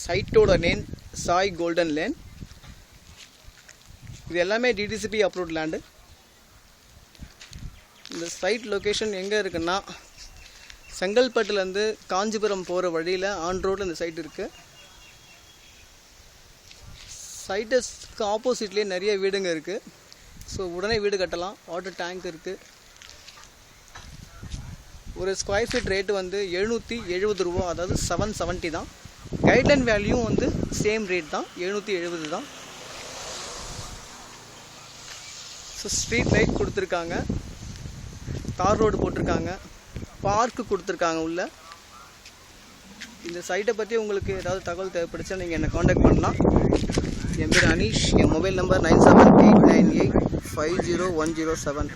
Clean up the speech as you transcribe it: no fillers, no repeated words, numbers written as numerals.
சைட்டோட name Sai golden lane. இது எல்லாமே DTCP approved land. இந்த சைட் லொக்கேஷன் எங்கே இருக்குன்னா, செங்கல்பட்டுலேருந்து காஞ்சிபுரம் போகிற வழியில் ஆன் ரோட்டில் இந்த சைட் இருக்குது. சைட்டுக்கு ஆப்போசிட்லேயே நிறைய வீடுங்க இருக்குது. ஸோ உடனே வீடு கட்டலாம். வாட்டர் டேங்க் இருக்குது. ஒரு ஸ்கொயர் ஃபீட் ரேட்டு வந்து 770 ரூபா, அதாவது 770 தான். கைட்லைன் வேல்யூ வந்து சேம் ரேட் தான், 770 தான். ஸோ ஸ்ட்ரீட் லைட் கொடுத்துருக்காங்க, தார் ரோடு போட்டிருக்காங்க, பார்க்கு கொடுத்துருக்காங்க உள்ள. இந்த சைட்டை பற்றி உங்களுக்கு ஏதாவது தகவல் தேவைப்படுச்சா நீங்கள் என்னை காண்டாக்ட் பண்ணலாம். என் பேர் அனீஷ். என் மொபைல் நம்பர் 9789850107.